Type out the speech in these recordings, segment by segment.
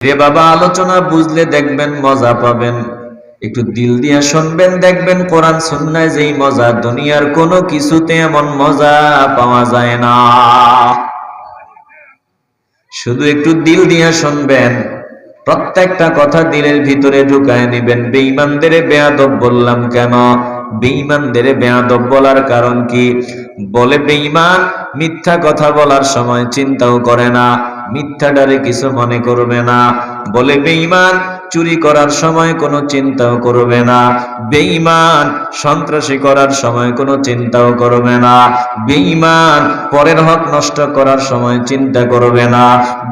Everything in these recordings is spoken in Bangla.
রে বাবা, আলোচনা বুঝলে দেখবেন মজা পাবেন, একটু দিল দিয়ে শুনবেন, দেখবেন কোরআন সুন্নায় যেই মজা, দুনিয়ার কোনো কিছুতে এমন মজা পাওয়া যায় না। শুধু একটু দিল দিয়ে শুনবেন, প্রত্যেকটা কথা দিলের ভিতরে ঢুকায় নিবেন। বেঈমানদের বেয়াদব বললাম কেন? বেঈমানদের বেয়াদব বলার কারণ কি? বলে বেঈমান মিথ্যা কথা বলার সময় চিন্তাও করে না, মিথ্যাটারে কিছু মনে করবে না। বলে বেঈমান চুরি করার সময় কোনো চিন্তাও করবে না, বেঈমান সন্ত্রাসী করার সময় কোনো চিন্তাও করবে না, বেঈমান পরের হক নষ্ট করার সময় চিন্তা করবে না,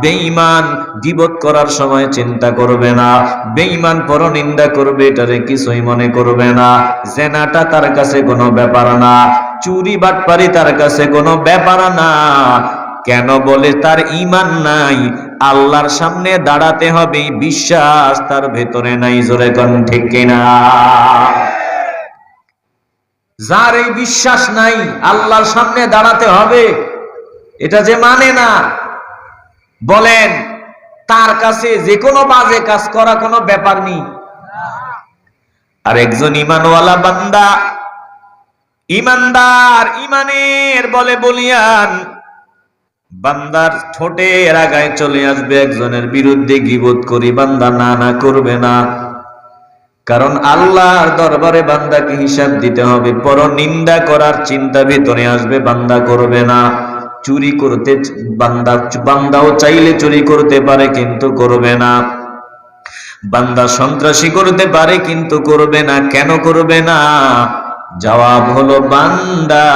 বেঈমান গীবত করার সময় চিন্তা করবে না, বেঈমান পরনিন্দা করবে এটারে কিছুই মনে করবে না। জেনাটা তার কাছে কোনো ব্যাপার না, চুরি বাটপারি তার কাছে কোনো ব্যাপার না। কেন? বলে তার ঈমান নাই, আল্লাহর সামনে দাঁড়াতে হবে বিশ্বাস তার ভেতরে নাই। জোরে কোন ঠিক কিনা? যার এই বিশ্বাস নাই, আল্লাহর সামনে দাঁড়াতে হবে এটা যে মানে না, বলেন তার কাছে যে কোনো বাজে কাজ করা কোনো ব্যাপার নেই। আর একজন ঈমানওয়ালা বান্দা, ঈমানদার, ঈমানের বলে বলিয়ান বান্দার ঠোঁটের আগায় চলে আসবে একজনের বিরুদ্ধে গীবত করি, বান্দা না না করবে না। কারণ আল্লাহর দরবারে বান্দাকে হিসাব দিতে হবে। পরনিন্দা করার চিন্তা ভিতরে আসবে, বান্দা করবে না। চুরি করতে বান্দাও চাইলে চুরি করতে পারে কিন্তু করবে না। বান্দা সন্ত্রাসী করতে পারে কিন্তু করবে না। কেন করবে না? জবাব হলো বান্দা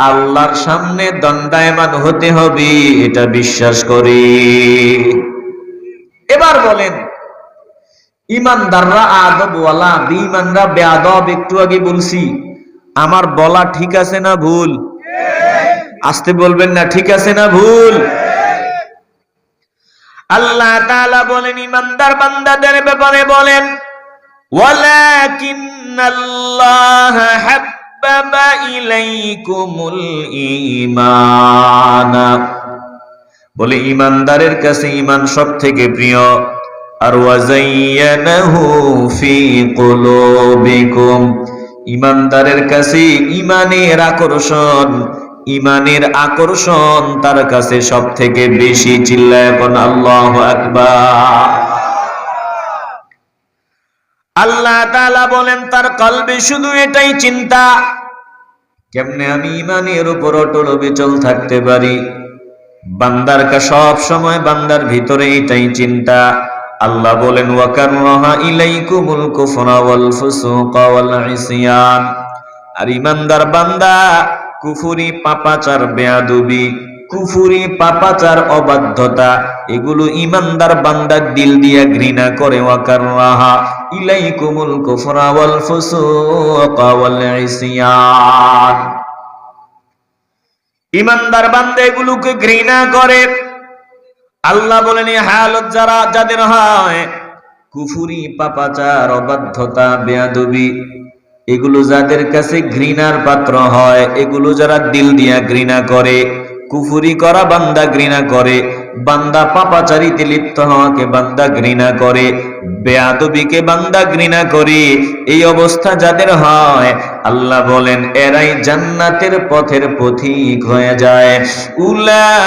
আল্লাহর সামনে দণ্ডায়মান হতে হবে, এটা বিশ্বাস করি। এবার বলেন, ঈমানদাররা আদবওয়ালা, বেঈমানরা বেয়াদব। একটু আগে বলছি, আমার বলা ঠিক আছে না ভুল? আসতে বলবেন না, ঠিক আছে না ভুল? আল্লাহ তাআলা বলেন ঈমানদার বান্দাদের ব্যাপারে বলেন, ওয়ালাকিন্নাল্লাহা হাব্বাবা ইলাইকুমুল ঈমান। বলে ঈমানদারের কাছে ঈমান সবথেকে প্রিয়। আর ওয়াজাইয়ানাহু ফি কুলুবিকুম, ঈমানদারের কাছে ঈমানের আকর্ষণ, ঈমানের আকর্ষণ তার কাছে সবথেকে বেশি। চিল্লায় বলেন আল্লাহু আকবার। আল্লাহ তাআলা বলেন তার কলবে শুধু এটাই চিন্তা, কেমনে আমি ঈমানের উপর অটল অবিচল থাকতে পারি। বান্দার সব সময় বান্দার ভিতরে এটাই চিন্তা। আল্লাহ বলেন ওয়াকাররাহা ইলাইকুমুল কুফরা ওয়াল ফুসুকা ওয়াল ইসয়ান। আর ঈমানদার বান্দা কুফরি, পাপাচার, বেয়াদবি, কুফরি, পাপাচার, অবাধ্যতা, এগুলো ঈমানদার বান্দা দিল দিয়া ঘৃণা করে। ওয়াকাররাহা ইলাইকুমুল কুফরা ওয়াল ফুসুকা ওয়াল ইসয়ান। ঈমানদার বান্দা এগুলোকে ঘৃণা করে। আল্লাহ বলেন এই হালত যাদের হয়, কুফরি, পাপাচার, অবাধ্যতা, বেয়াদবি, এগুলো যাদের কাছে ঘৃণার পাত্র হয়, এগুলো যারা দিল দিয়া ঘৃণা করে, কুফরি করা বান্দা ঘৃণা করে, বান্দা পাপাচারিতে লিপ্ত হওয়াকে বান্দা ঘৃণা করে, বেয়াদবিকে বান্দা ঘৃণা করে, এই অবস্থা যাদের হয়, আল্লাহ বলেন এরাই জান্নাতের পথের পথিক হয়ে যায়। উলাইকা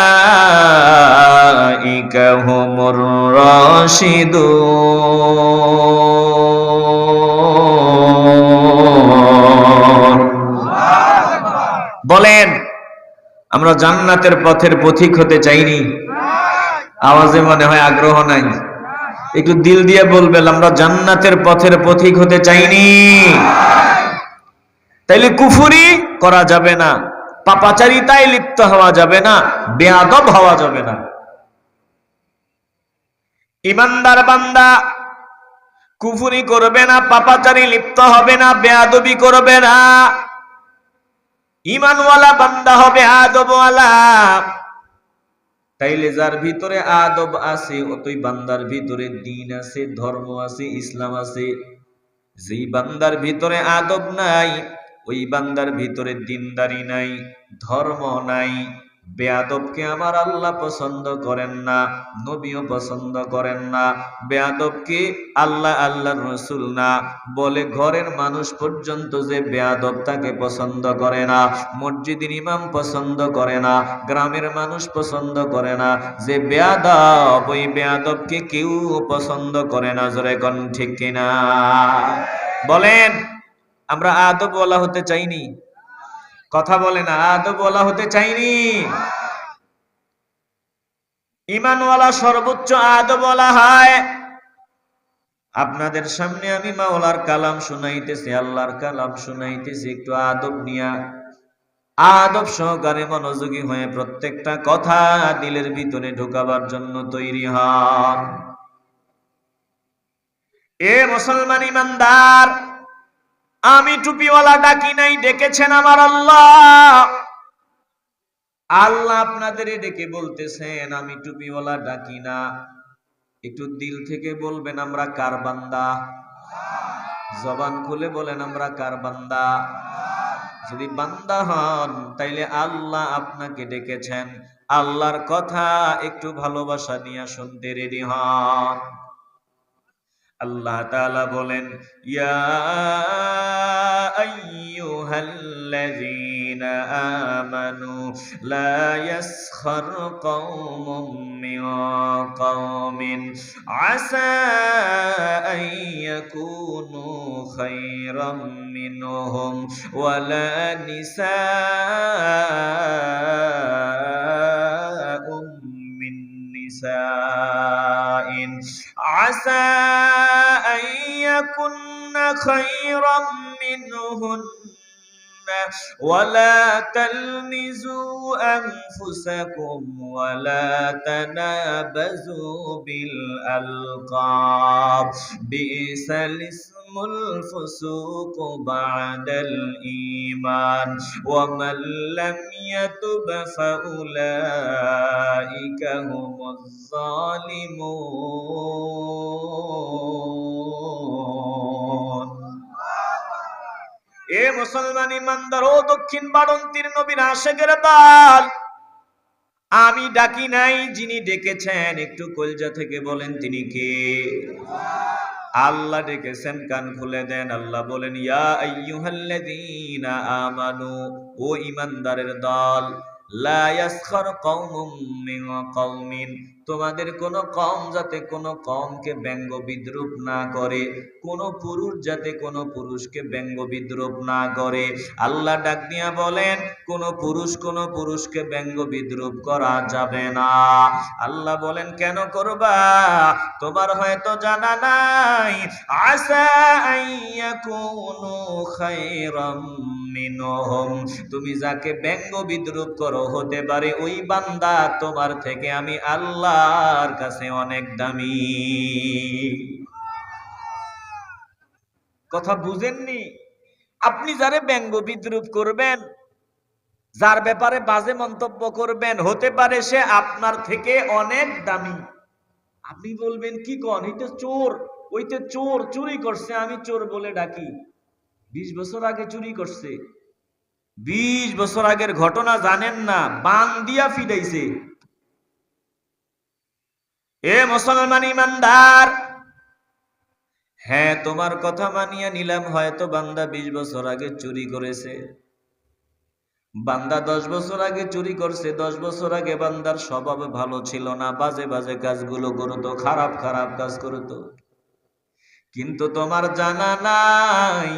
হুমুর রাশিদুন। বলেন আমরা জান্নাতের পথের পথিক হতে চাইনি? আওয়াজে মনে হয় আগ্রহ নাই। একটু দিল দিয়ে বলবেন আমরা জান্নাতের পথের পথিক হতে চাইনি। তাইলে কুফরি করা যাবে না, পাপাচারিতায় লিপ্ত হওয়া যাবে না, বেয়াদব হওয়া যাবে না। ঈমানদার বান্দা কুফরি করবে না, পাপাচারী লিপ্ত হবে না, বেয়াদবি করবে না। ঈমানওয়ালা বান্দা হবে আদবওয়ালা। তাইলে যার ভিতরে আদব আছে, ওই বান্দার ভিতরে দ্বীন আছে, ধর্ম আছে, ইসলাম আছে। যেই বান্দার ভিতরে আদব নাই, ওই বান্দার ভিতরে দ্বীনদারি নাই, ধর্ম নাই, বেয়াদবকে আমার আল্লাহ পছন্দ করেন না, নবীও পছন্দ করেন না। বেয়াদবকে আল্লাহ আল্লাহর রাসূল না বলে ঘরের মানুষ পর্যন্ত যে বেয়াদব তাকে পছন্দ করে না, মসজিদের ইমাম পছন্দ করে না, গ্রামের মানুষ পছন্দ করে না। যে বেয়াদব, ওই বেয়াদবকে কেউ পছন্দ করে না। জোরে কোন ঠিক কিনা বলেন? আমরা আদব ওয়ালা হতে চাইনি? কথা বলে না, আদব ওয়ালা হতে চাইনি? ঈমানওয়ালা সর্বোচ্চ আদব ওয়ালা হয়। আপনাদের সামনে আমি মাওলার কালাম শুনাইতেছি, আল্লাহর কালাম শুনাইতেছি, একটু আদব নিয়া, আদব সহকারে মনোযোগী হয়ে প্রত্যেকটা কথা দিলের ভিতরে ঢোকাবার জন্য তৈরি হন। এ মুসলমান ইমানদার, আমি টুপিওয়ালা ডাকি নাই, ডেকেছেন আমার আল্লাহ। আল্লাহ আপনাদের ডেকে বলতেছেন আমি টুপিওয়ালা ডাকি না। একটু দিল থেকে বলবেন আমরা কার বান্দা? জবান খুলে বলেন আমরা কার বান্দা? যদি বান্দা হন তাইলে আল্লাহ আপনাকে ডেকেছেন। আল্লাহর কথা একটু ভালোবাসা নিয়ে শুনতে রেডি হন। আল্লাহ তাআলা বলেন, ইয়া আইয়ুহাল্লাযীনা আমানু লা ইয়াসখার কওমুম মিন কওমিন আসা আন ইয়াকুনু খায়রাম মিনহুম ওয়ালা নিসাউম মিন নিসাইন আসা أن يكن خيرا منهن ولا تلمزوا أنفسكم ولا تنابزوا بالألقاب بئس الاسم الفسوق بعد الإيمان ومن لم يتب فأولئك هم الظالمون। এ মুসলমান ইমানদার ও দক্ষিণ বাড়ন্তীর নবীর আশিকের দল, আমি ডাকি নাই, যিনি ডেকেছেন একটু কলজা থেকে বলেন তিনি কে? আল্লাহ ডেকেছেন, কান খুলে দেন। আল্লাহ বলেন, ইয়া আইয়ুহাল্লাযীনা আমানু, ও ইমানদারের দল, লা ইয়াসখার কওমুম মিন কওমিন, তোমাদের কোন কওম যাতে কোন কওমকে ব্যঙ্গ বিদ্রূপ না করে, কোন পুরুষ যাতে কোন পুরুষকে ব্যঙ্গ বিদ্রূপ না করে। আল্লাহ ডাক দিয়া বলেন কোন পুরুষকে ব্যঙ্গ বিদ্রূপ করা যাবে না। আল্লাহ বলেন কেন করবা? তোমার হয়তো জানা নাই, আসা আইয়াকুনু খায়রাম মিনহুম, তুমি যাকে ব্যঙ্গ বিদ্রূপ করো হতে পারে ওই বান্দা তোমার থেকে আমি আল্লাহর কাছে অনেক দামি। কথা বুঝেননি? আপনি যারে ব্যঙ্গ বিদ্রূপ করবেন, যার ব্যাপারে বাজে মন্তব্য করবেন, হতে পারে সে আপনার থেকে অনেক দামি। আপনি বলবেন কি কোন, এটা চোর, ওইতে চোর, চুরি করছে, আমি চোর বলে ডাকি। 20 বছর আগে চুরি করছে, 20 বছর আগের ঘটনা জানেন না, বান দিয়া ফিরাইছে। এ মুসলমান ইমানদার, হ্যাঁ তোমার কথা মানিয়ে নিলাম, হয়তো বান্দা 20 বছর আগে চুরি করেছে, বান্দা 10 বছর আগে চুরি করছে। 10 বছর আগে বান্দার স্বভাব ভালো ছিল না, বাজে বাজে কাজগুলো করতো, খারাপ খারাপ কাজ করতো। কিন্তু তোমার জানা নাই,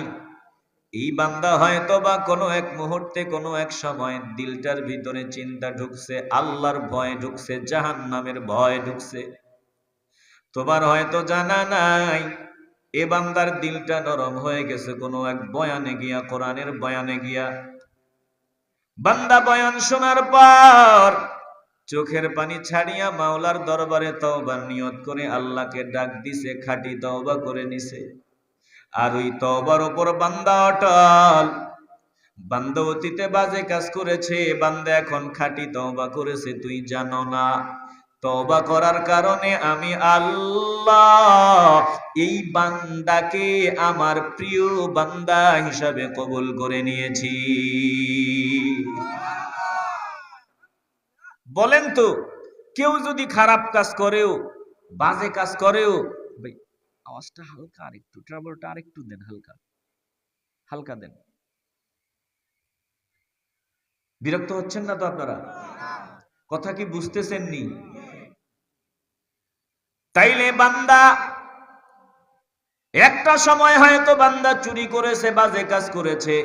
এই বান্দা হয়তো বা কোনো এক মুহূর্তে কোনো এক সময় দিলটার ভিতরে চিন্তা ঢুকছে, আল্লাহর ভয় ঢুকছে, জাহান্নামের ভয় ঢুকছে। তোমার হয়তো জানা নাই, এ বান্দার দিলটা নরম হয়ে গেছে কোনো এক বয়ানে গিয়া, কোরআনের বয়ানে গিয়া। বান্দা বয়ান শোনার পর চোখের পানি ছাড়িয়া মাওলার দরবারে তওবার নিয়ত করে আল্লাহকে ডাক দিছে, খাঁটি তওবা করে নিছে। আর ওই তওবার উপর বান্দা অটল। বান্দা অতীতে বাজে কাজ করেছে, বান্দা এখন খাঁটি তওবা করেছে, তুই জানো না? তওবা করার কারণে আমি আল্লাহ এই বান্দাকে আমার প্রিয় বান্দা হিসাবে কবুল করে নিয়েছি। বলেন তো, কেউ যদি খারাপ কাজ করেও, বাজে কাজ করেও, ভাই আওয়াজটা হালকা, আরেকটু ট্রাবলটা আরেকটু দেন, হালকা হালকা দেন। বিরক্ত হচ্ছেন না তো আপনারা? কথা কি বুঝতেছেন নি? তাইলে বান্দা, একটা সময় হয়তো বান্দা চুরি করেছে, বাজে কাজ করেছে,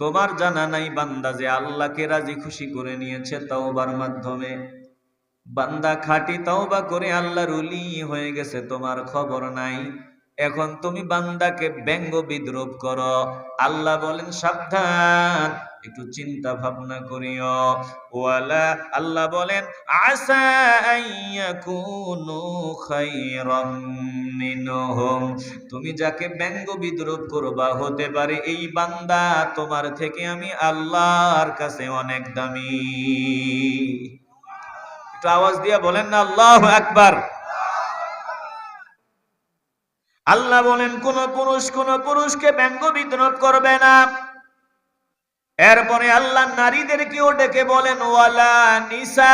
তোমার জানা নাই বান্দা যে আল্লাহকে রাজি খুশি করে নিয়েছে তাওবার মাধ্যমে। বান্দা খাঁটি তাওবা করে আল্লাহর ওলি হয়ে গেছে, তোমার খবর নাই। এখন তুমি বান্দাকে ব্যঙ্গ বিদ্রুপ করো। আল্লাহ বলেন সাবধান, একটু চিন্তা ভাবনা করিও। ওয়ালা, আল্লাহ বলেন আসা আইয়াকুনু খায়রাম মিনহুম, তুমি যাকে ব্যঙ্গ বিদ্রুপ করবা, হতে পারে এই বান্দা তোমার থেকে আমি আল্লাহর কাছে অনেক দামি। একটু আওয়াজ দিয়া বলেন না আল্লাহু আকবার। আল্লাহ বলেন কোন পুরুষকে ব্যঙ্গ বিদ্রুপ করবে না। এরপরে আল্লাহ নারীদেরকেও ডেকে বলেন ওয়ালা নিসাউম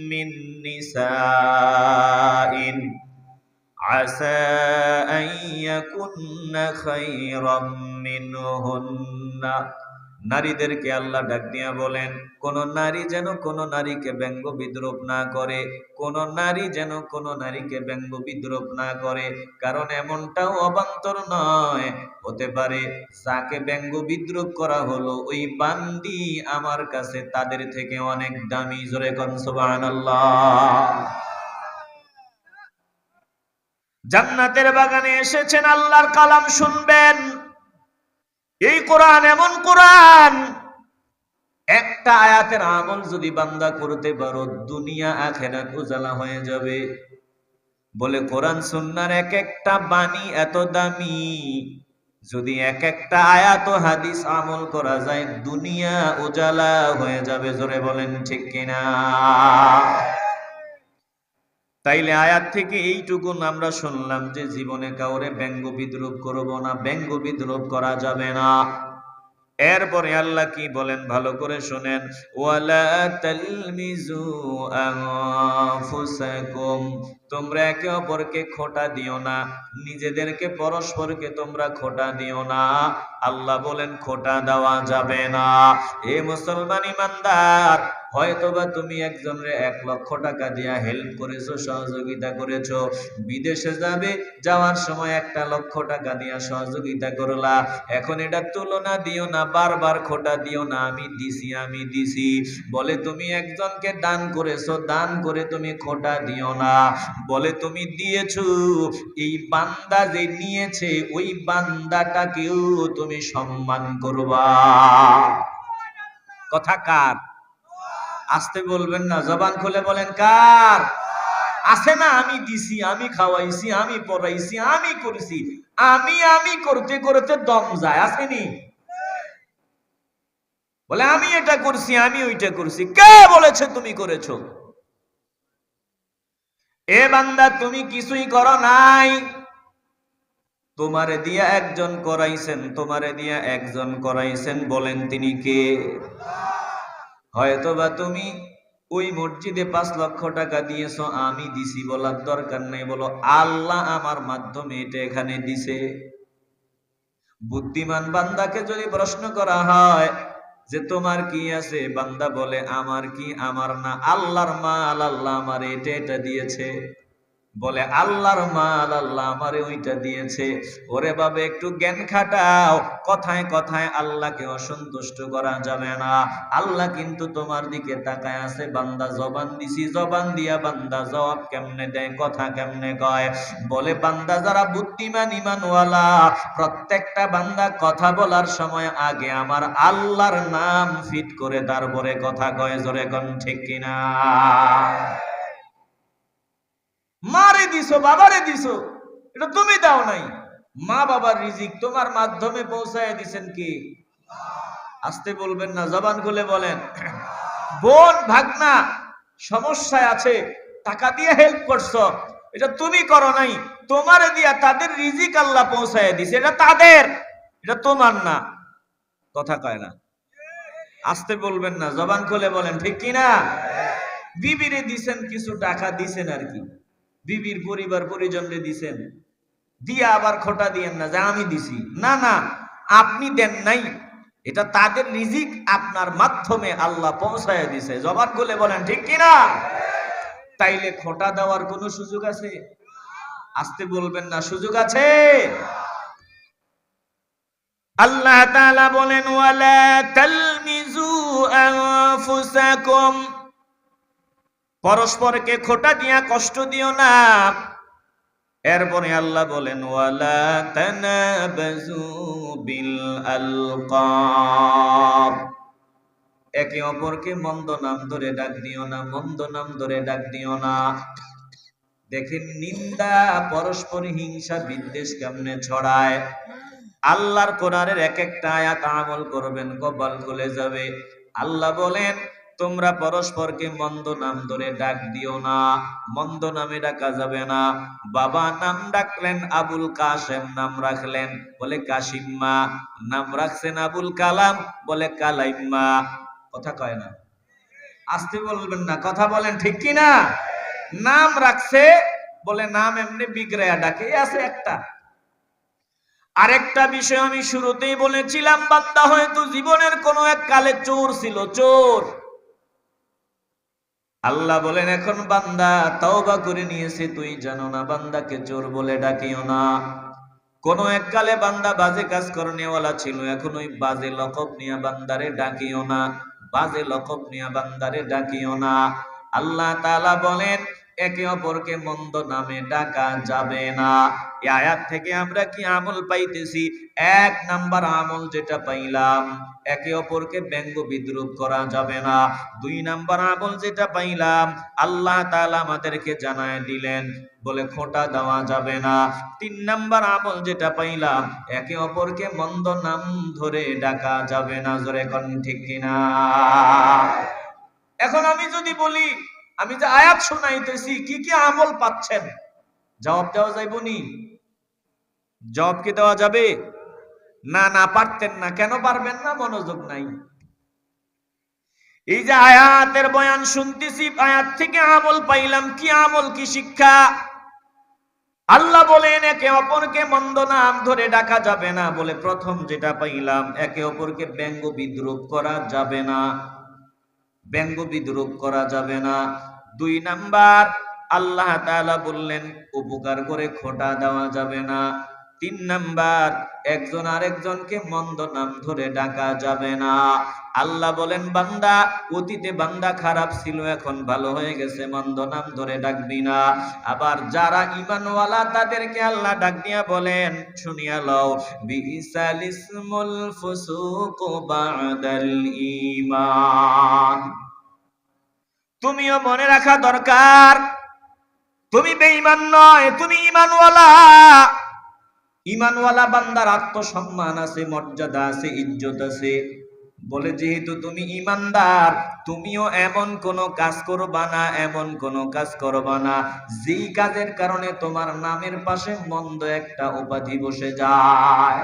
মিন নিসাইন আসা আন ইয়াকুন্না খায়রাম মিনহুন্না, নারীদেরকে আল্লাহ ডাক দিয়া বলেন কোন নারী যেন কোন নারীকে ব্যঙ্গ বিদ্রুপ না করে, কোন নারী যেন কোন নারীকে ব্যঙ্গ বিদ্রুপ না করে। কারণ এমনটাও অবান্তর নয়, হতে পারে যাকে ব্যঙ্গ বিদ্রুপ করা হলো ওই বান্দি আমার কাছে তাদের থেকে অনেক দামি। জোরে কোন সুবহানাল্লাহ। জান্নাতের বাগানে এসেছেন, আল্লাহর কালাম শুনবেন। এই কোরআন এমন কোরআন, একটা আয়াতের আমল যদি বান্দা করতে পারো, দুনিয়া আখিরাত উজালা হয়ে যাবে। বলে কোরআন সুন্নাহর এক একটা বাণী এত দামি, যদি এক একটা আয়াত ও হাদিস আমল করা যায়, দুনিয়া উজালা হয়ে যাবে। জোরে বলেন ঠিক কিনা? তাইলে আয়াত থেকে এইটুকুন আমরা শুনলাম যে জীবনে কাউরে ব্যঙ্গ বিদ্রুপ করব না, ব্যঙ্গ বিদ্রুপ করা যাবে না। এরপরে আল্লাহ কি বলেন ভালো করে শুনেন, ওয়ালা তালমিজু আনফুসাকুম, তোমরা একে অপরকে খোঁটা দিও না, নিজেদেরকে পরস্পরকে তোমরা খোঁটা দিও না। আল্লাহ বলেন খোঁটা দেওয়া যাবে না। এ মুসলমান ইমানদার, হয়তোবা তুমি একজনের 1 লক্ষ টাকা দিয়া হেল্প করেছো, সহযোগিতা করেছো, বিদেশে যাবে, যাওয়ার সময় 1 লক্ষ টাকা দিয়া সহযোগিতা করলা। এখন এটা তুলনা দিও না, বারবার খোঁটা দিও না আমি দিছি। বলে তুমি একজনকে দান করেছো, দান করে তুমি খোঁটা দিও না। বলে তুমি দিয়েছো, এই বান্দা যে নিয়েছে ওই বান্দাটাকেও তুমি সম্মান করবা। কথা কার? আসতে বলবেন না, জবান খুলে বলেন কার? আছে না, আমি দিছি, আমি খাওয়াইছি, আমি পড়াইছি, আমি করেছি, আমি করতে করতে দম যায়, আসেনি? বলে আমি এটা করছি, আমি ওইটা করছি। কে বলেছে তুমি করেছো? এ বান্দা তুমি কিছুই করো নাই, তোমারে দিয়া একজন করাইছেন, তোমারে দিয়া একজন করাইছেন। বলেন তিনি কে? হয়তোবা তুমি ওই মসজিদে 5 লক্ষ টাকা দিয়েছো, আমি দিছি বলার দরকার নেই, বলো আল্লাহ আমার মাধ্যমে এটা এখানে দিছে। বুদ্ধিমান বান্দাকে যদি প্রশ্ন করা হয় যে তোমার কি আছে, বান্দা বলে আমার কি, আমার না, আল্লাহর মাল, আল্লাহ আমার এটা দিয়েছে। বলে আল্লাহর মাল, আল্লাহ আমারে ওইটা দিয়েছে। ওরে বাবা, একটু জ্ঞান খাটাও। কথায় কথায় আল্লাহকে অসন্তুষ্ট করা যাবে না। আল্লাহ কিন্তু তোমার দিকে তাকায় আছে। বান্দা জবান দিছি, জবান দিয়া বান্দা জবাব কেমনে দেয়, কথা কেমনে কয়। বলে বান্দা যারা বুদ্ধিমান ইমানওয়ালা, প্রত্যেকটা বান্দা কথা বলার সময় আগে আমার আল্লাহর নাম ফিট করে তারপরে কথা কয়। জোরে কোন ঠিক কিনা? মারে দিছো, বাবারে দিছো, এটা তুমি দাও নাই। মা বাবার রিজিক তোমার মাধ্যমে পৌঁছায় দিছেন কি? আসতে বলবেন না, জবান খুলে বলেন। বোন ভাগনা সমস্যায় আছে, টাকা দিয়ে হেল্প করছো, এটা তুমি করো নাই, তোমারে দিয়া তাদের রিজিক আল্লাহ পৌঁছায় দিছে, এটা তাদের, এটা তোমার না। কথা কয় না। আসতে বলবেন না, জবান খুলে বলেন ঠিক কিনা। বিবিরে দিছেন কিছু টাকা, দিছেন আর কি, বিবির পরিবার পরিজনরে দিছেন, দিয়া আবার খোটা দিয়েন না যে আমি দিছি। না না, আপনি দেন নাই, এটা তাদের রিজিক আপনার মাধ্যমে আল্লাহ পৌঁছায় দিছে। জবান খুলে বলেন ঠিক কিনা। তাইলে খোটা দেওয়ার কোনো সুযোগ আছে? আসতে বলবেন না, সুযোগ আছে। আল্লাহ তাআলা বলেন ওয়ালা তালমিজু আনফুসাকুম, পরস্পরকে খোটা দিয়া কষ্ট দিও না। এরপরে আল্লাহ বলেন ওয়ালা তানাবাজু বিল আলকাব, একে অপরকে মন্দ নাম ধরে ডাক দিও না, মন্দ নাম ধরে ডাক দিও না। দেখেন নিন্দা, পরস্পর হিংসা বিদ্বেষ কেমনে ছড়ায়। আল্লাহর কোরআনের এক একটা আয়াত আমল করবেন, কপাল খুলে যাবে। আল্লাহ বলেন তোমরা পরস্পরকে মন্দ নাম ধরে ডাক দিও না, মন্দ নামে ডাকা যাবে না। বাবা নাম ডাকলেন আবুল কাসেম, নাম রাখলেন বলে কাসিম্মা, নাম রাখছেন আবুল কালাম বলে কালাইম্মা। কথা কয় না, আসতে বলবেন না, কথা বলেন ঠিক কিনা। নাম রাখছে বলে নাম এমনি বিগড়ায়া ডাকে, আছে একটা। আরেকটা বিষয় আমি শুরুতেই বলেছিলাম, বান্দা হয়তো জীবনের কোন এক কালে চোর ছিল, চোর। আল্লাহ বলেন এখন বান্দা তওবা করে নিয়েছে, তুই জানো না, বান্দাকে চোর বলে ডাকিও না। কোন এক কালে বান্দা বাজে কাজ করনেওয়ালা ছিল, এখন ওই বাজে লকব নিয়ে বান্দারে ডাকিও না, বাজে লকব নিয়ে বান্দারে ডাকিও না। আল্লাহ তাআলা বলেন একে অপরকে মন্দ নামে ডাকা যাবে না। এই আয়াত থেকে আমরা কি আমল পাইতেছি? এক নাম্বার আমল যেটা পাইলাম, একে অপরকে ব্যঙ্গ বিদ্রুপ করা যাবে না। দুই নাম্বার আমল যেটা পাইলাম, আল্লাহ তাআলা আমাদেরকে জানায় দিলেন বলে খোঁটা দেওয়া যাবে না। তিন নাম্বার আমল যেটা পাইলাম, একে অপরকে মন্দ নাম ধরে ডাকা যাবে না। জোরে কোন ঠিক কিনা। এখন আমি যদি বলি, আমি যে আয়াত শোনাইতেছি কি কি আমল পাচ্ছেন, জবাব দেওয়া যাইব নি? জবাব কি দেওয়া যাবে? না না, পারতেন না। কেন পারবেন না? মনোযোগ নাই। এই যে আয়াতের বয়ান শুনতেছি, আয়াত থেকে আমল পাইলাম, কি আমল, কি শিক্ষা? আল্লাহ বলেন একে অপরকে মন্দ নাম ধরে ডাকা যাবে না বলে প্রথম যেটা পাইলাম, একে অপরকে ব্যঙ্গ বিদ্রুপ করা যাবে না, ব্যঙ্গ বিদ্রুপ করা যাবে না। দুই নাম্বার আল্লাহ তাআলা বললেন উপকার করে খোঁটা দেওয়া যাবে না। তিন নাম্বার একজন আরেকজনকে মন্দ নাম ধরে ডাকা যাবে না। আল্লাহ বলেন বান্দা, অতীতে বান্দা খারাপ ছিল, এখন ভালো হয়ে গেছে, মন্দ নাম ধরে ডাকবি না। আবার যারা ঈমানওয়ালা তাদেরকে আল্লাহ ডাক দিয়া বলেন, শুনিয়া লও, বিইসাল ইসমুল ফুসুকু বাদাল ঈমান। তুমিও মনে রাখা দরকার, তুমি বেঈমান নয়, তুমি ঈমানওয়ালা। ঈমানওয়ালা বান্দার আত্মসম্মান আছে, মর্যাদা আছে, ইজ্জত আছে। বলে যেহেতু তুমি ঈমানদার, তুমিও এমন কোন কাজ করবা না, এমন কোন কাজ করবা না যেই কাজের কারণে তোমার নামের পাশে মন্দ একটা উপাধি বসে যায়।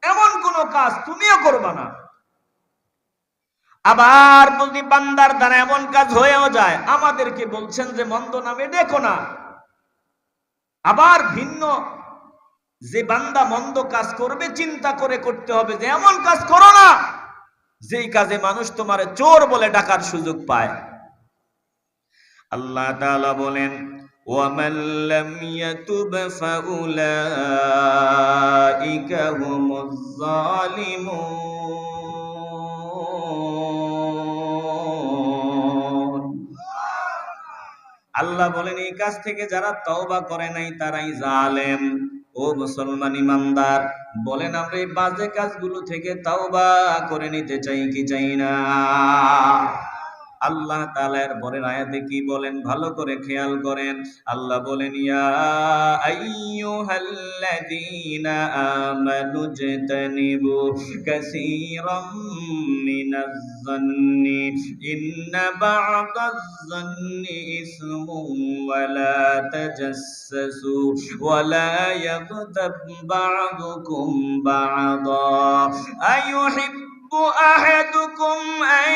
এমন কোন কাজ তুমিও করবা না। আবার যদি বান্দার দ্বারা এমন কাজ হয়েও যায়, আমাদেরকে বলছেন যে মন্দ নামে ডেকো না। আবার ভিন্ন যে বান্দা মন্দ কাজ করবে, চিন্তা করে করতে হবে যে এমন কাজ করো না যেই কাজে মানুষ তোমার চোর বলে ডাকার সুযোগ পায়। আল্লাহ তাআলা বলেন ওয়ামান লাম ইয়াতুব ফাউলাইকা হুমুজ জালিমুন। আল্লাহ বলেন এই কাজ থেকে যারা তওবা করে নাই তারাই জালেম। ও মুসলমান ইমানদার, বলেন আমরা এই বাজে কাজগুলো থেকে তওবা করে নিতে চাই কি চাই না? আল্লাহ তাআলা এর পরের আয়াতে কি বলেন ভালো করে খেয়াল করেন। আল্লাহ বলেন ইয়া আইয়ুহাল্লাযীনা আমানু জতানিবু কাসীরাম মিনাজ যান্নি ইন্না বা'দাজ যান্নি ইসমুন ওয়া লা তাজাসসু ওয়া লা ইয়াগতাব বা'দুকুম বা'দা আইয়ুহিব أحدكم أن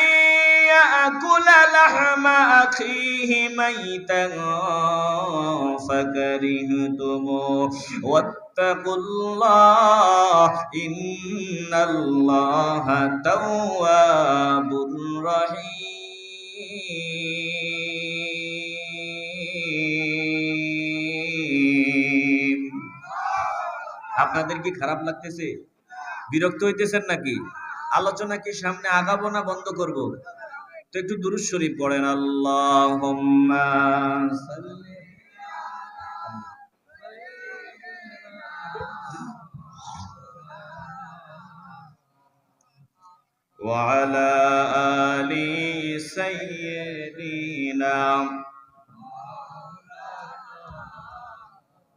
يأكل لحم أخيه ميتا فكرهتموه واتقوا الله إن الله تواب رحيم। আপনাদের কি খারাপ লাগতেছে? বিরক্ত হইতেছেন নাকি? আলোচনা কি সামনে আগাবো না বন্ধ করব? তো একটু দুরূদ শরীফ পড়েন। আল্লাহুম্মা সাল্লি ওয়া আলা আলি সাইয়্যিদিনা।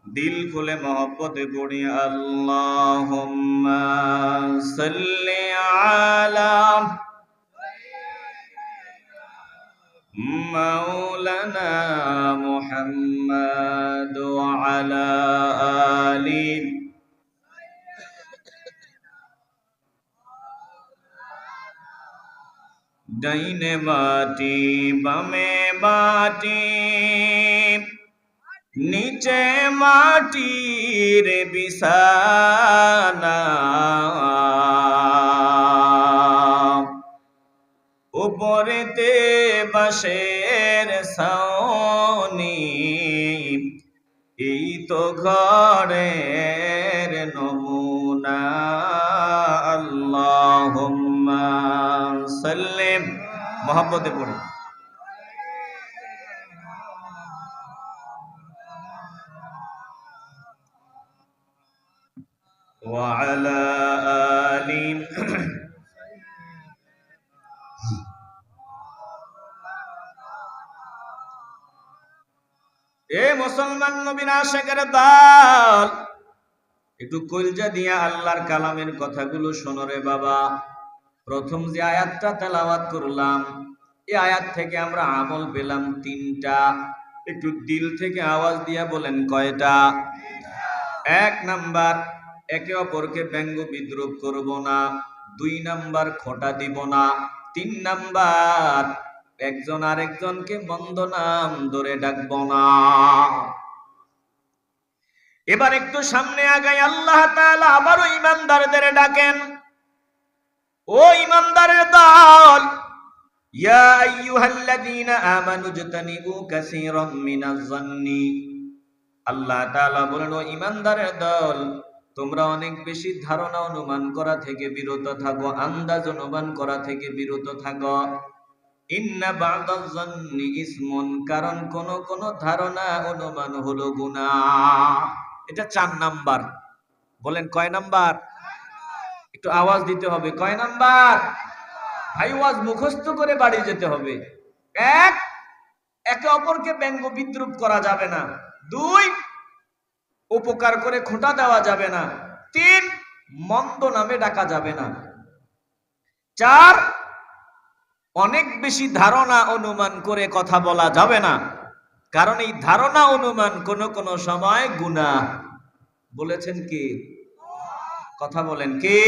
দিল খুলে মহব্বতে পড়ি। আল্লাহুম্মা সাল্লি আলা মাওলানা মুহাম্মাদ ওয়া আলা আলি। ডাইনে মাটি বামে মাটি নিচে মাটির বিছানা, উপরেতে বাঁশের ছাউনি, এই তো ঘরের নমুনা। আল্লাহুম্মা সাল্লিম, মহব্বতে পড়ে। ওয়া আলা আলি। এ মুসলমান নবীর আশিকের দল, একটু কলজা দিয়া আল্লাহর কালামের কথাগুলো শোনো রে বাবা। প্রথম যে আয়াতটা তেলাওয়াত করলাম, এই আয়াত থেকে আমরা আমল পেলাম 3টা। একটু দিল থেকে আওয়াজ দিয়া বলেন কয়টা? 1 নাম্বার, একে অপরকে ব্যঙ্গ বিদ্রুপ করব না। 2 নাম্বার, খোঁটা দিব না। 3 নাম্বার, একজন আরেকজনকে মন্দ নাম ধরে ডাকব না। এবার একটু সামনে আগাই, আল্লাহ তাআলা আবারও ঈমানদারদের ডাকেন। ও ঈমানদারের দল, ইয়া আইয়ুহাল্লাযীনা আমানু ইজতানিবু কাসীরাম মিনাজ যান্নি। আল্লাহ তাআলা বলেন, ও ঈমানদারের দল, তোমরা অনেক বেশি ধারণা অনুমান করা থেকে বিরত থাকো, আন্দাজ অনুমান করা থেকে বিরত থাকো। ইন্না বা'দাজ যান্নি ইসমুন, কারণ কোন কোন ধারণা অনুমান হলো গুনাহ। এটা 4 নাম্বার। বলেন কয় নাম্বার? একটু আওয়াজ দিতে হবে। কয় নাম্বার? ভাই ওয়াজ মুখস্থ করে বাড়ি যেতে হবে। 1, একে অপরকে ব্যঙ্গ বিদ্রুপ করা যাবে না। 2, উপকার করে খোঁটা দেওয়া যাবে না। 3, মন্দ নামে ডাকা যাবে না। 4, অনেক বেশি ধারণা অনুমান করে কথা বলা যাবে না, কারণ এই ধারণা অনুমান কোন কোন সময় গুনাহ। বলেছেন কি? কথা বলেন কি?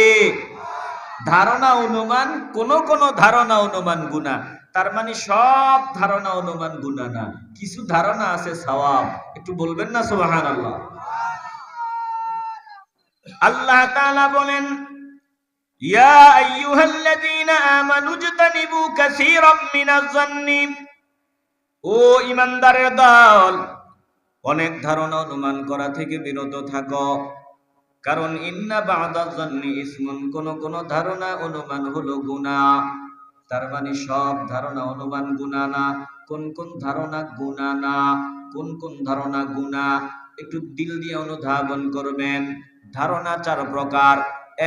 ধারণা অনুমান, কোন কোন ধারণা অনুমান গুনাহ। তার মানে সব ধারণা অনুমান গুনাহ না, কিছু ধারণা আছে সওয়াব। একটু বলবেন না সুবহানাল্লাহ? আল্লাহ তাআলা বলেন, ইয়া আইয়ুহাল্লাযীনা আমানু ইজতানিবু কাসীরাম মিনাজ যান্নি। ও ঈমানদারের দল, অনেক ধারণা অনুমান করা থেকে বিরত থাকো, কারণ ইন্না বা'দাজ যান্নি ইসমুন, কোন কোন ধারণা অনুমান হলো গুনাহ। তার মানে সব ধারণা অনুমান গুনাহ না। কোন কোন ধারণা গুনাহ না, কোন কোন ধারণা গুনাহ, একটু দিল দিয়ে অনুধাবন করবেন। ধারণা 4 প্রকার।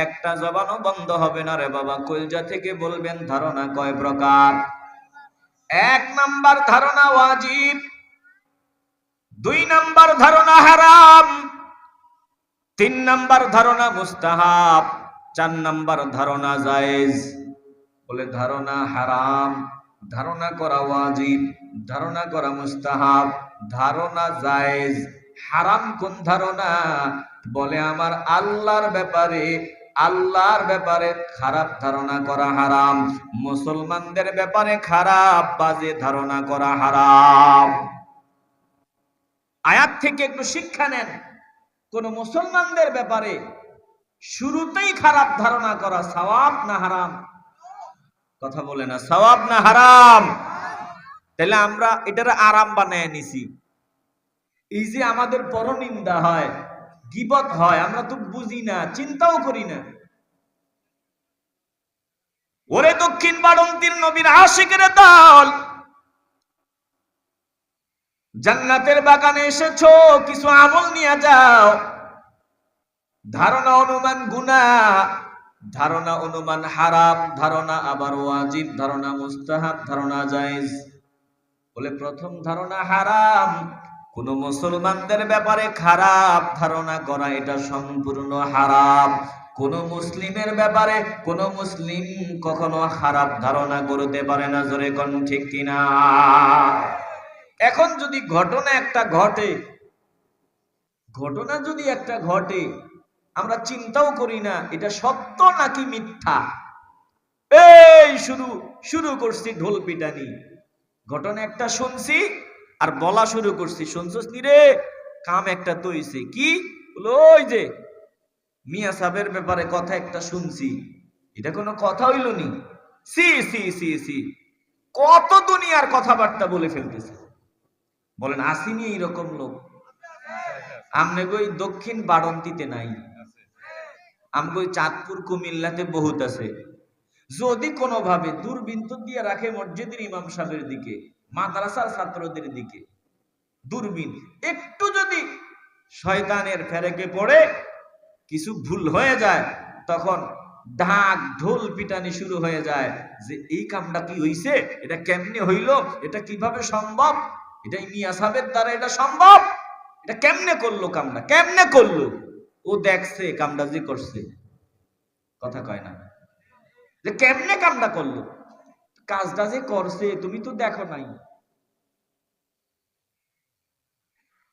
একটা জবানও বন্ধ হবে না রে বাবা, কলজা থেকে বলবেন ধারণা কয় প্রকার? 1 নাম্বার ধারণা ওয়াজিব, 2 নাম্বার ধারণা হারাম, 3 নাম্বার ধারণা মুস্তাহাব, 4 নাম্বার ধারণা জায়েজ। বলে ধারণা হারাম, ধারণা করা ওয়াজিব, ধারণা করা মুস্তাহাব, ধারণা জায়েজ। হারাম কোন ধারণা? বলে আমার আল্লাহর ব্যাপারে আল্লাহর ব্যাপারে খারাপ ধারণা করা হারাম, মুসলমানদের ব্যাপারে খারাপ বাজে ধারণা করা হারাম। আয়াত থেকে একটু শিক্ষা নেন, কোন মুসলমানদের ব্যাপারে শুরুতেই খারাপ ধারণা করা সওয়াব না হারাম? কথা বলে না, সওয়াব না হারাম? তাহলে আমরা এটার আরাম বানায় নিছি। এই যে আমাদের পরনিন্দা হয়, গীবত হয়, আমরা তো বুঝি না, চিন্তাও করি না। ওরে দক্ষিণ বাড়ন্তীর নবীর আশিকের দল, জান্নাতের বাগানে এসেছো, কিছু আমল নিয়ে যাও। ধারণা অনুমান গুনাহ, ধারণা অনুমান হারাম, ধারণা আবার ওয়াজিব, ধারণা মুস্তাহাব, ধারণা জায়েজ। বলে প্রথম ধারণা হারাম, কোন মুসলমানদের ব্যাপারে খারাপ ধারণা করা এটা সম্পূর্ণ হারাম। কোন মুসলিমের ব্যাপারে কোন মুসলিম কখনো খারাপ ধারণা করতে পারে না। জোরে কোন ঠিক কিনা? এখন যদি ঘটনা একটা ঘটে, ঘটনা যদি একটা ঘটে, আমরা চিন্তাও করি না এটা সত্য নাকি মিথ্যা, এই শুরু করছি ঢোল পিটানি। ঘটনা একটা শুনছি আর বলা শুরু করছি, শুনছস নি রে, কাম একটা তৈছে কি বলো, ওই যে মিয়া সাহেবের ব্যাপারে কথা একটা শুনছি, এটা কোনো কথা হইল নি? সি সি সি সি, কত দুনিয়ার কথাবার্তা বলে ফেলতেছে। বলেন আসিনি এইরকম লোক? আমনে গই দক্ষিণ বাড়ন্তীতে নাই, আমগো চাঁদপুর কুমিল্লাতে বহুত আছে। যদি কোনোভাবে দূরবীন দিয়ে রাখে মসজিদের ইমাম সাহেবের দিকে, মাদ্রাসার ছাত্রদের দিকে, দূরবীন একটু যদি শয়তানের ফেরেকে পড়ে কিছু ভুল হয়ে যায়, তখন ঢাক ঢোল পিটানি শুরু হয়ে যায় যে এই কামটা কি হইছে, এটা কেমনে হইল, এটা কিভাবে সম্ভব, এটা মিয়া সাহেবের দ্বারা এটা সম্ভব, এটা কেমনে করলো, কামটা কেমনে করলো, ও দেখছে কামটা যে করছে। কথা কয় না যে কেমনে কামটা করলো, কাজটা যে করছে তুমি তো দেখো নাই।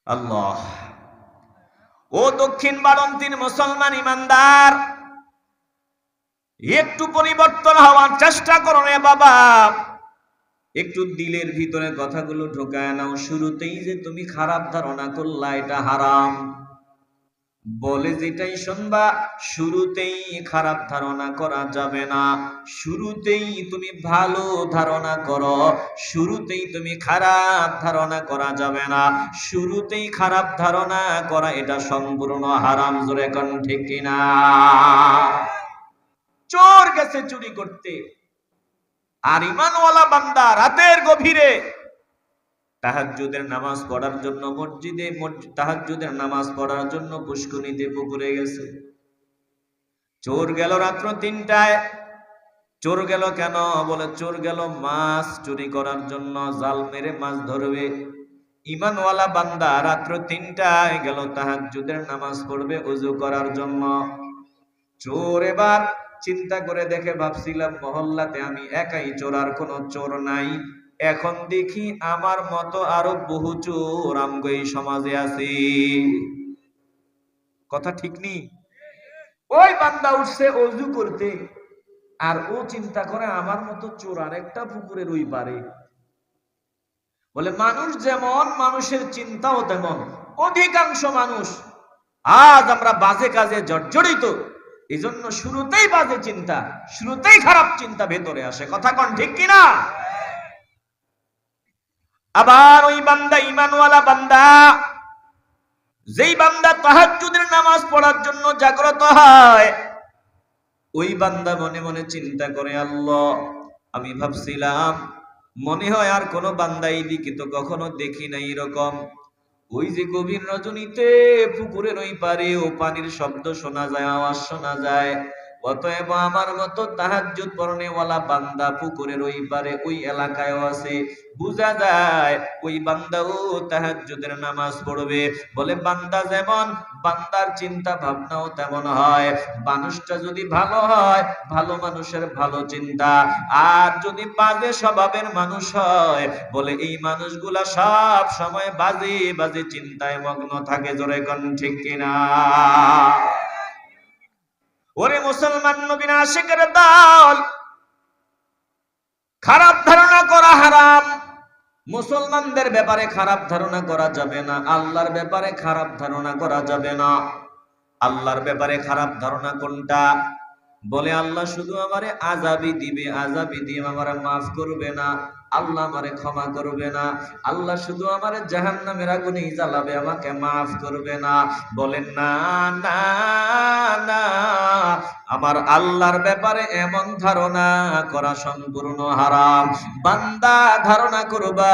আল্লাহ, ও দক্ষিণ বাড়ন্তীর মুসলমান ইমানদার, একটু পরিবর্তন হওয়ার চেষ্টা করো রে বাবা। একটু দিলের ভিতরে কথাগুলো ঢোকায় নাও। শুরুতেই যে তুমি খারাপ ধারণা করলা এটা হারাম বলে যেটাই শুনবা, শুরুতেই খারাপ ধারণা করা যাবে না। শুরুতেই তুমি ভালো ধারণা করো, শুরুতেই তুমি খারাপ ধারণা করা যাবে না। শুরুতেই খারাপ ধারণা করা এটা সম্পূর্ণ হারাম। জোরে কোন ঠিক কিনা? চোর গেছে চুরি করতে, আর ইমানওয়ালা বান্দা রাতের গভীরে তাহাজ্জুদের নামাজ পড়ার জন্য মসজিদে, তাহাজ্জুদের নামাজ পড়ার জন্য পুষ্করিণীতে পুকুরে গেছে। চোর গেল রাত্র ৩টায়। চোর গেল কেন? বলে চোর গেল মাছ চুরি করার জন্য, জাল মেরে মাছ ধরবে। ইমানওয়ালা বান্দা রাত্র ৩টায় গেল তাহাজ্জুদের নামাজ পড়বে ওযু করার জন্য। চোর এবার চিন্তা করে দেখে, ভাবছিলাম মহল্লাতে আমি একাই চোর, আর কোনো চোর নাই। এখন দেখি আমার মতো আরো বহু চোর আমগো এই সমাজে আছে। কথা ঠিক নি? ওই বান্দা উঠছে ওযু করতে, আর ও চিন্তা করে আমার মতো চোর আরেকটা পুকুরের ওই পারে। বলে মানুষ যেমন, মানুষের চিন্তাও তেমন। অধিকাংশ মানুষ আজ আমরা বাজে কাজে জর্জরিত, এই জন্য শুরুতেই বাজে চিন্তা, শুরুতেই খারাপ চিন্তা ভেতরে আসে। কথা কোন ঠিক কিনা? আবার ওই বান্দা, ইমানওয়ালা বান্দা, যেই বান্দা তাহাজ্জুদের নামাজ পড়ার জন্য জাগ্রত হয়, ওই বান্দা মনে মনে চিন্তা করে, আল্লাহ আমি ভাবছিলাম মনে হয় আর কোনো বান্দা এইদিকে তো কখনো দেখি নাই এরকম। ওই যে গভীর রজনীতে পুকুরের ওই পারে ও পানির শব্দ শোনা যায়, আওয়াজ শোনা যায়। অতএব আমার মতো তাহাজ্জুদ পড়নেওয়ালা বান্দা পুকুরের ওই পারে ওই এলাকায়ও আছে। বুঝা যায় ওই বান্দাও তাহাজ্জুদের নামাজ পড়বে। বলে বান্দা যেমন, বান্দার চিন্তা ভাবনাও তেমন হয়। মানুষটা যদি ভালো হয়, ভালো মানুষের ভালো চিন্তা, আর যদি বাজে স্বভাবের মানুষ হয়, বলে এই মানুষগুলা সব সময় বাজে বাজে চিন্তায় মগ্ন থাকে। জোরে কোন ঠিক কিনা? ওরে মুসলমান নবীর আশিকের দল, খারাপ ধারণা করা হারাম। মুসলমানদের ব্যাপারে খারাপ ধারণা করা যাবে না, আল্লাহর ব্যাপারে খারাপ ধারণা করা যাবে না। আল্লাহর ব্যাপারে খারাপ ধারণা কোনটা? বলে আল্লাহ শুধু আমারে আযাবই দিবে, আযাবই দিয়ে আমারে মাফ করবে না, আল্লাহ আমারে ক্ষমা করবে না, আল্লাহ শুধু আমারে জাহান্নামের আগুনেই জ্বালাবে, আমাকে মাফ করবে না। বলেন না না না, আমার আল্লাহর ব্যাপারে এমন ধারণা করা সম্পূর্ণ হারাম। বান্দা ধারণা করবা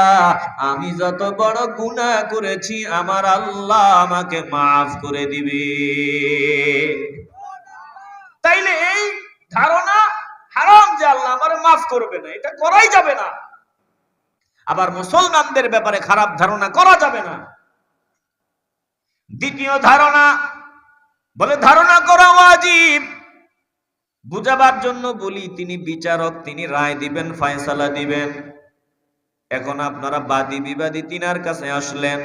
আমি যত বড় গুনাহ করেছি আমার আল্লাহ আমাকে মাফ করে দিবে। তাইলে এই ধারণা হারাম যে আল্লাহ আমারে মাফ করবে না, এটা করাই যাবে না। আবার মুসলমানদের ব্যাপারে খারাপ ধারণা করা যাবে না। দ্বিতীয় ধারণা, বলে ধারণা করা ওয়াজিব। বুঝাবার জন্য বলি, তিনি বিচারক, তিনি রায় দিবেন, ফয়সালা দিবেন। এখন আপনারা বাদী বিবাদী তিনার কাছে আসলেন,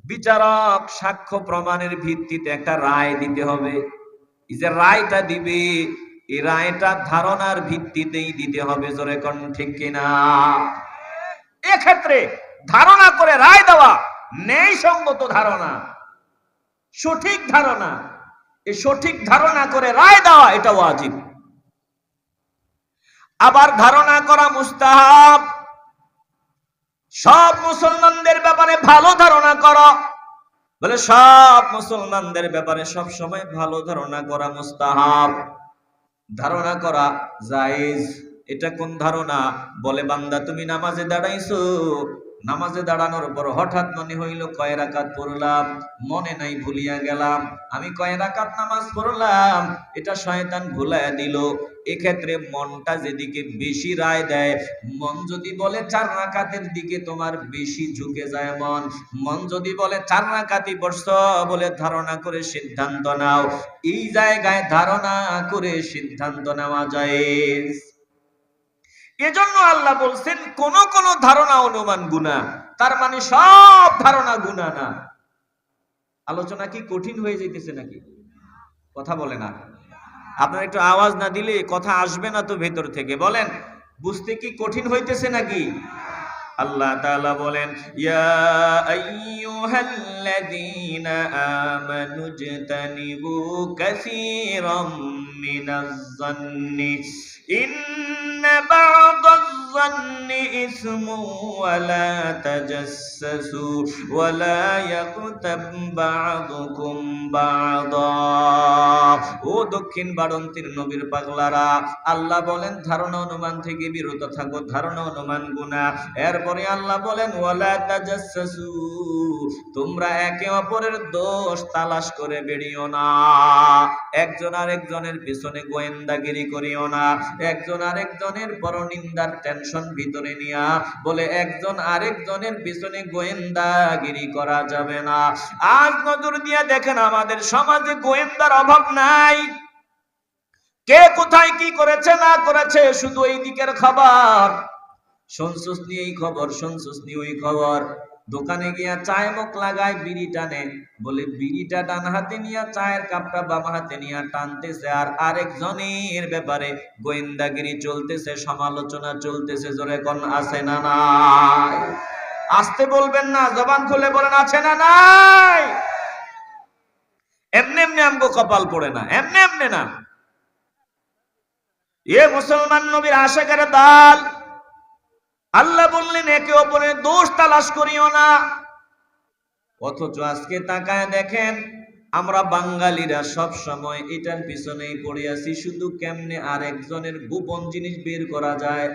বিচারক সাক্ষ্য প্রমাণের ভিত্তিতে একটা রায় দিতে হবে। এই যে রায়টা দিবে, এই রায়টা ধারণার ভিত্তিতেই দিতে হবে। জোরে কোন ঠিক কিনা? এক্ষেত্রে ধারণা করে রায় দেওয়া ন্যায়সঙ্গত ধারণা, সঠিক ধারণা। এই সঠিক ধারণা করে রায় দেওয়া এটা ওয়াজিব। আবার ধারণা করা মুস্তাহাব। সব মুসলমানদের ব্যাপারে ভালো ধারণা করো, বলে সব মুসলমানদের ব্যাপারে সব সময় ভালো ধারণা করা মুস্তাহাব। ধারণা করা জায়েজ। এটা কোন ধারণা? বলে বান্দা তুমি নামাজে দাঁড়াইছো, নামাজে দাঁড়ানোর পর হঠাৎ মনে হইল কয় রাকাত পড়লাম, মনে নাই ভুলিয়া গেলাম, আমি কয় রাকাত নামাজ পড়লাম, এটা শয়তান ভুলাইয়া দিল। এক্ষেত্রে মনটা যেদিকে বেশি রায় দেয়, মন যদি বলে 4 রাকাতের দিকে তোমার বেশি ঝুঁকে যায়, মন যদি বলে 4 রাকাতই পড়ছ, বলে ধারণা করে সিদ্ধান্ত নাও। এই জায়গায় ধারণা করে সিদ্ধান্ত নেওয়া যায়। এজন্য আল্লাহ বলছেন কোন কোন ধারণা অনুমান গুনাহ, তার মানে সব ধারণা গুনাহ না। আলোচনা কি কঠিন হয়ে যাইতেছে নাকি? কথা বলে না। আপনারা একটু আওয়াজ না দিলে কথা আসবে না তো ভেতর থেকে। বলেন, বুঝতে কি কঠিন হইতেছে নাকি? আল্লাহ তাআলা বলেন, ইয়া আইয়ুহাল্লাযীনা আমানু জতানিবু কাসীরাম মিনাজ যান্নি ইন্না বা'দায-যান্নি ইসমু ওয়া লা তাজাসসু ওয়া লা ইয়াগতাব বা'দুকুম বা'দা। ও দক্ষিণ বাড়ন্তীর নবীর পাগলারা, আল্লাহ বলেন ধারণা অনুমান থেকে বিরত থাকো, ধারণা অনুমান গুনাহ। এরপরে আল্লাহ বলেন ওয়ালা তাজাসসু, তোমরা একে অপরের দোষ তালাশ করে বেরিও না, একজন আরেকজনের পিছনে গোয়েন্দাগিরি করিও না, একজন আরেকজনের পরনিন্দার টেনশন ভিতরে নিয়া বলে একজন আরেকজনের পিছনে গোয়েন্দাগিরি করা যাবে না। আজ নজর দিয়ে দেখেন আমাদের সমাজে গোয়েন্দার অভাব নাই। কে কোথায় কি করেছে না করেছে শুধু এই দিকের খবর শুনছস নি, এই খবর শুনছস নি, ওই খবর। দোকানে গিয়া চায় মুখ লাগায়, বিড়ি টানে, বলে বিড়িটা ডান হাতে নিয়া চায়ের কাপটা বাম হাতে নিয়া টানতেছে, আর আরেকজনের ব্যাপারে গোয়েন্দাগিরি চলতেছে, সমালোচনা চলতেছে। জোরে কোন আছে না নাই? আসতে বলবেন না, জবান খুলে বলেন আছে না নাই? এমনি এমনি আমগো কপাল পড়ে না, এমনি এমনি না। এ মুসলমান নবীর আশিকের দল, আল্লাহ বললেন একে অপরের দোষ তালাশ করিও না। অথচ আজকে তাকায় দেখেন আমরা বাঙালিরা সব সময় এটার পিছনেই পড়ে আছি, শুধু কেমনে আরেকজনের গোপন জিনিস বের করা যায়,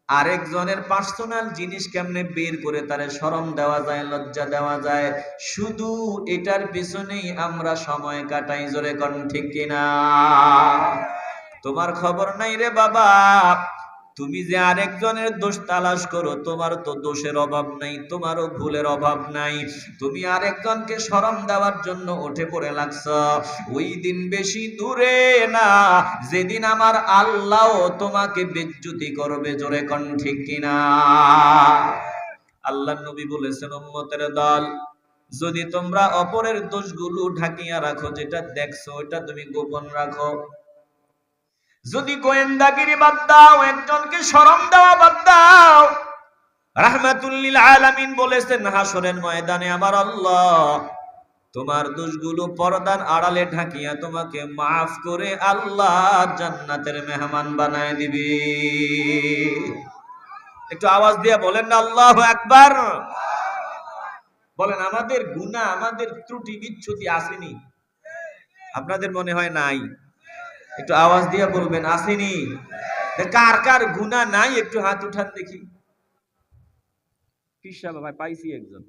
আরেকজনের পার্সোনাল জিনিস কেমনে বের করে তারে শরম দেওয়া যায়, লজ্জা দেওয়া যায়, শুধু এটার পিছনেই আমরা সময় কাটাই। জোরে কোন ঠিক কিনা? তোমার খবর নাই রে বাবা, তুমি যে আরেকজনের দোষ তালাশ করো, তোমার তো দোষের অভাব নাই, তোমারও ভুলের অভাব নাই। তুমি আরেকজনকে শরম দেওয়ার জন্য উঠে পড়ে লাগছ। ওই দিন বেশি দূরে না যেদিন আমার আল্লাহ তোমাকে বেজ্জতি করবে। জোরে কোন ঠিক কিনা? আল্লাহর নবী বলেছেন উম্মতের দল, যদি তোমরা অপরের দোষগুলো ঢাকিয়া রাখো, যেটা দেখছো ওটা তুমি গোপন রাখো, যদি গোয়েন্দাগিরি বাদ দাও, একজনকে শরম দেওয়া বাদ দাও, রাহমাতুল লিল আলামিন বলেছেন হাসরের ময়দানে আমার আল্লাহ তোমার দোষগুলো পর্দার আড়ালে ঢাকিয়া তোমাকে মাফ করে আল্লাহ জান্নাতের মেহমান বানায় দিবে। একটু আওয়াজ দিয়ে বলেন না আল্লাহু আকবার। বলেন, আমাদের গুনাহ, আমাদের ত্রুটি বিচ্যুতি আসেনি? আপনাদের মনে হয় নাই? একটু আওয়াজ দিয়ে বলবেন আসেনি? কার কার গুনাহ নাই একটু হাত উঠান দেখি। পিসা ভাই পাইছি একজন।